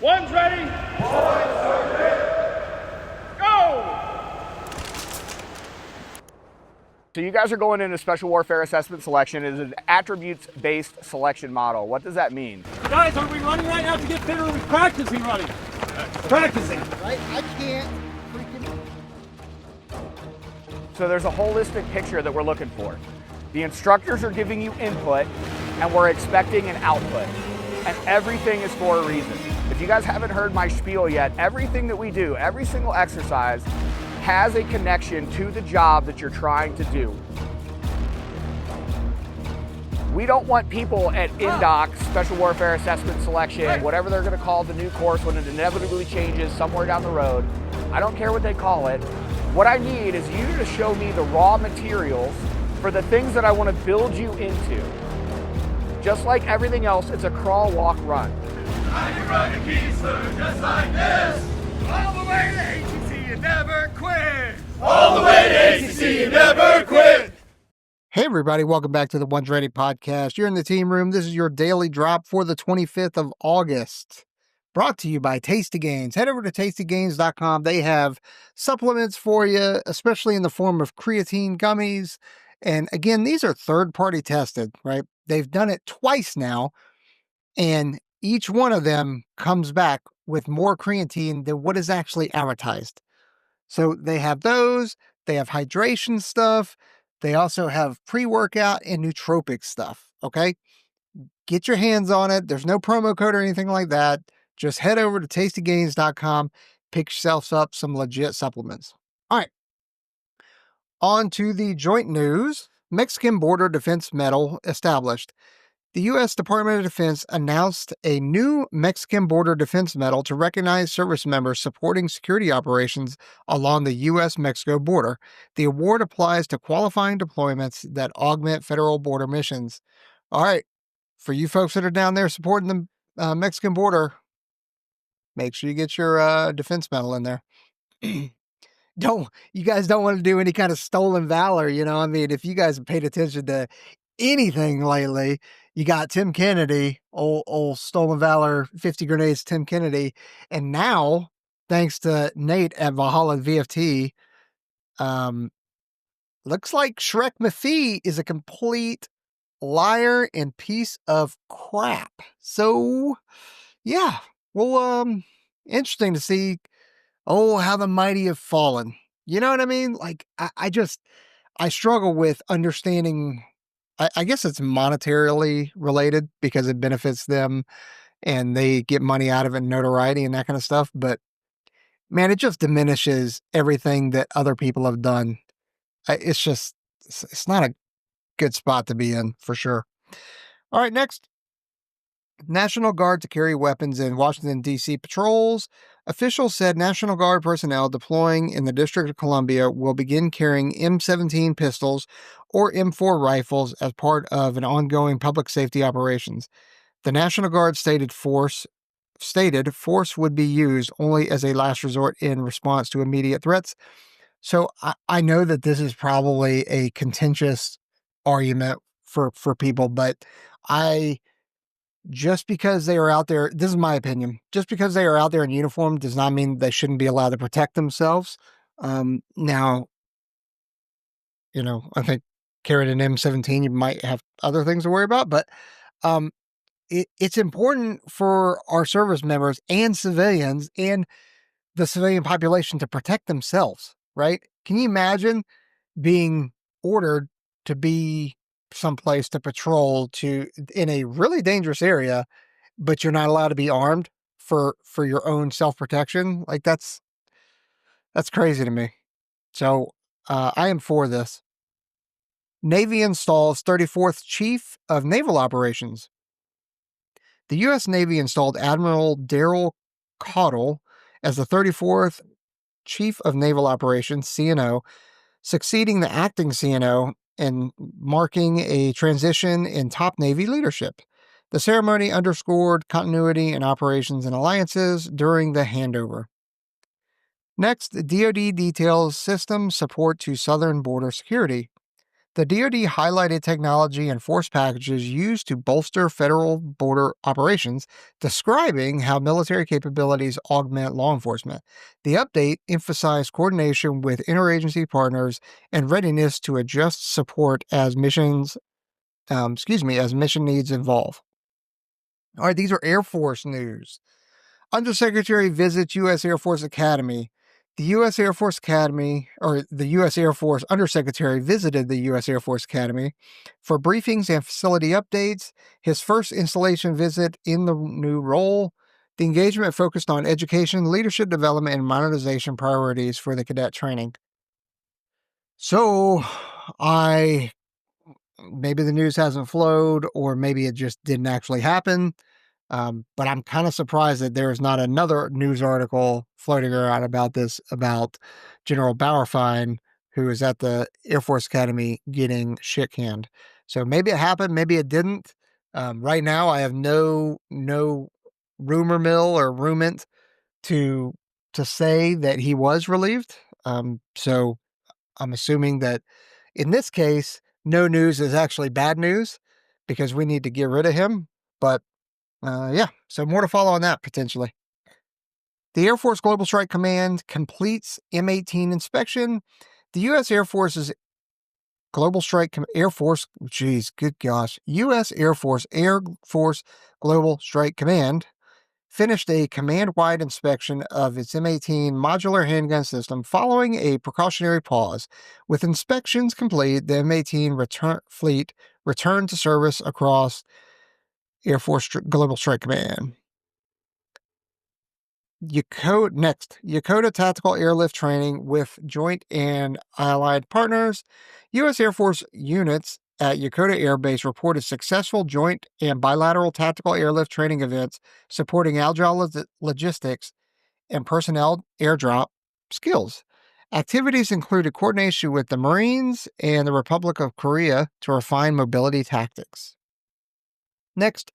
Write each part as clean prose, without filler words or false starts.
One's ready. One's ready. Go! So you guys are going into Special Warfare Assessment Selection. It is an attributes-based selection model. What does that mean? Guys, are we running right now to get fitter? Or are we practicing running? Practicing. I can't freaking... So there's a holistic picture that we're looking for. The instructors are giving you input, and we're expecting an output. And everything is for a reason. If you guys haven't heard my spiel yet, everything that we do, every single exercise, has a connection to the job that you're trying to do. We don't want people at INDOC, Special Warfare Assessment Selection, whatever they're gonna call the new course when it inevitably changes somewhere down the road. I don't care what they call it. What I need is you to show me the raw materials for the things that I wanna build you into. Just like everything else, it's a crawl, walk, run. I'm running Keystone just like this. All the way to ATC, you never quit. All the way to ATC, you never quit. Hey everybody, welcome back to the One's Ready podcast. You're in the team room. This is your daily drop for the 25th of August. Brought to you by Tasty Gains. Head over to tastygains.com. They have supplements for you, especially in the form of creatine gummies. And again, these are third-party tested, right? They've done it twice now, and each one of them comes back with more creatine than what is actually advertised. So they have those, they have hydration stuff, they also have pre-workout and nootropic stuff, okay? Get your hands on it. There's no promo code or anything like that. Just head over to tastygains.com, pick yourself up some legit supplements. All right, on to the joint news. Mexican Border Defense Medal established. The U.S. Department of Defense announced a new Mexican Border Defense Medal to recognize service members supporting security operations along the U.S.-Mexico border. The award applies to qualifying deployments that augment federal border missions. All right, for you folks that are down there supporting the Mexican border, make sure you get your defense medal in there. You guys don't want to do any kind of stolen valor, you know? I mean, if you guys have paid attention to anything lately, you got Tim Kennedy, old stolen valor, 50 grenades, Tim Kennedy. And now, thanks to Nate at Valhalla VFT, looks like Shrek Mithi is a complete liar and piece of crap. So, yeah, well, interesting to see, how the mighty have fallen. You know what I mean? Like, I struggle with understanding. I guess it's monetarily related because it benefits them and they get money out of it, notoriety and that kind of stuff. But man, it just diminishes everything that other people have done. It's not a good spot to be in for sure. All right, next. National Guard to carry weapons in Washington, D.C. patrols. Officials said National Guard personnel deploying in the District of Columbia will begin carrying M17 pistols or M4 rifles as part of an ongoing public safety operations. The National Guard stated force would be used only as a last resort in response to immediate threats. So I know that this is probably a contentious argument for people, but just because they are out there, this is my opinion, just because they are out there in uniform does not mean they shouldn't be allowed to protect themselves. Now, I think carrying an M17, you might have other things to worry about, but it's important for our service members and civilians and the civilian population to protect themselves, right? Can you imagine being ordered to be someplace to patrol in a really dangerous area, but you're not allowed to be armed for your own self-protection? Like that's crazy to me. So I am for this. Navy installs 34th Chief of Naval Operations. The U.S. Navy installed Admiral Daryl Caudle as the 34th Chief of Naval Operations, CNO, succeeding the acting CNO and marking a transition in top Navy leadership. The ceremony underscored continuity in operations and alliances during the handover. Next, DoD details system support to southern border security. The DoD highlighted technology and force packages used to bolster federal border operations, describing how military capabilities augment law enforcement. The update emphasized coordination with interagency partners and readiness to adjust support as mission needs evolve. All right, these are Air Force news. Undersecretary visits U.S. Air Force Academy. The U.S. Air Force Undersecretary visited the U.S. Air Force Academy for briefings and facility updates. His first installation visit in the new role. The engagement focused on education, leadership development, and modernization priorities for the cadet training. So, maybe the news hasn't flowed, or maybe it just didn't actually happen. But I'm kind of surprised that there's not another news article floating around about this, about General Bauerfein, who is at the Air Force Academy getting shit canned. So maybe it happened, maybe it didn't. Right now, I have no rumor mill or rumant to say that he was relieved. So I'm assuming that in this case, no news is actually bad news because we need to get rid of him. But yeah, so more to follow on that potentially. The Air Force Global Strike Command completes M18 inspection. The U.S. Air Force's Global Strike Air Force, U.S. Air Force Global Strike Command finished a command-wide inspection of its M18 modular handgun system following a precautionary pause. With inspections complete, the M18 fleet returned to service across Air Force Global Strike Command. Yakota Tactical Airlift Training with joint and allied partners. U.S. Air Force units at Yakota Air Base reported successful joint and bilateral tactical airlift training events supporting agile logistics and personnel airdrop skills. Activities included coordination with the Marines and the Republic of Korea to refine mobility tactics. Next,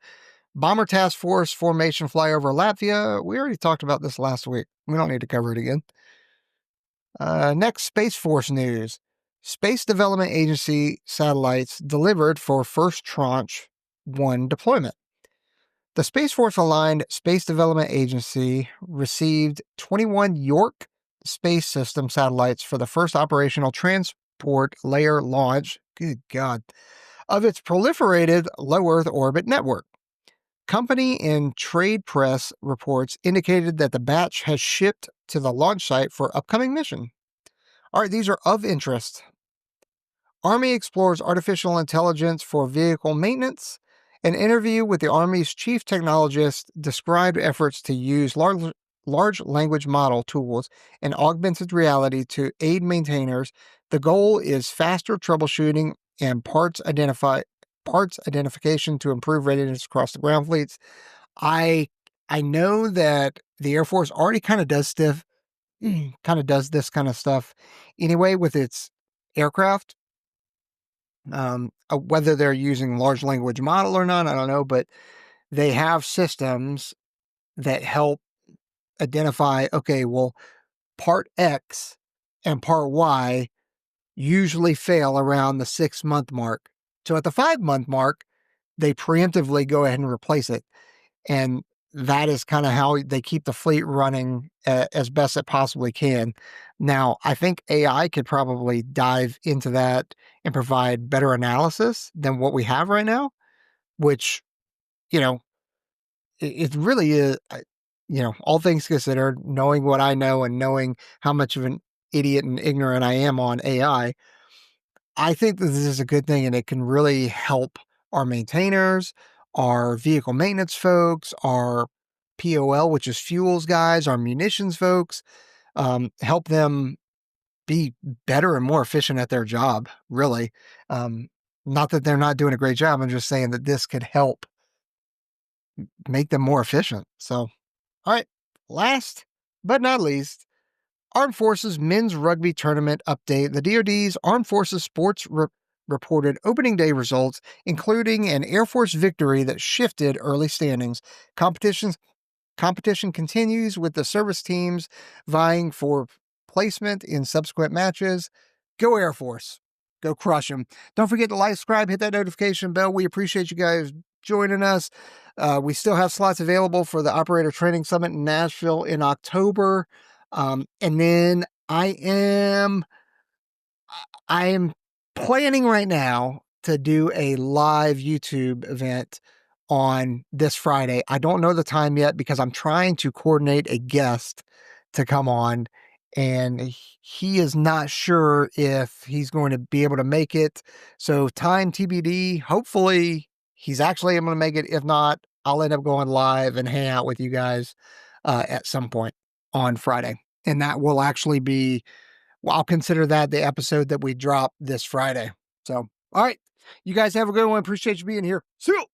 Bomber Task Force formation flyover Latvia. We already talked about this last week. We don't need to cover it again. Next, Space Force news. Space Development Agency satellites delivered for first tranche 1 deployment. The Space Force aligned Space Development Agency received 21 York Space System satellites for the first operational transport layer launch, good God, of its proliferated low Earth orbit network. Company and trade press reports indicated that the batch has shipped to the launch site for upcoming mission. All right, these are of interest. Army explores artificial intelligence for vehicle maintenance. An interview with the Army's chief technologist described efforts to use large language model tools and augmented reality to aid maintainers. The goal is faster troubleshooting and parts identification to improve readiness across the ground fleets. I know that the Air Force already kind of does this kind of stuff anyway with its aircraft. Whether they're using large language model or not, I don't know, but they have systems that help identify, okay, well, part X and part Y usually fail around the 6-month mark. So at the 5-month mark, they preemptively go ahead and replace it. And that is kind of how they keep the fleet running as best it possibly can. Now, I think AI could probably dive into that and provide better analysis than what we have right now, which, it really is, all things considered, knowing what I know and knowing how much of an idiot and ignorant I am on AI, I think that this is a good thing and it can really help our maintainers, our vehicle maintenance folks, our POL, which is fuels guys, our munitions folks, help them be better and more efficient at their job, really. Not that they're not doing a great job. I'm just saying that this could help make them more efficient. So, all right, last but not least, Armed Forces Men's Rugby Tournament update. The DoD's Armed Forces Sports reported opening day results, including an Air Force victory that shifted early standings. Competition continues with the service teams vying for placement in subsequent matches. Go Air Force. Go crush them. Don't forget to like, subscribe, hit that notification bell. We appreciate you guys joining us. We still have slots available for the Operator Training Summit in Nashville in October. And then I am planning right now to do a live YouTube event on this Friday. I don't know the time yet because I'm trying to coordinate a guest to come on, and he is not sure if he's going to be able to make it. So time TBD. Hopefully he's actually able to make it. If not, I'll end up going live and hang out with you guys at some point on Friday. And that will actually be, well, I'll consider that the episode that we drop this Friday. So, all right. You guys have a good one. Appreciate you being here. See you.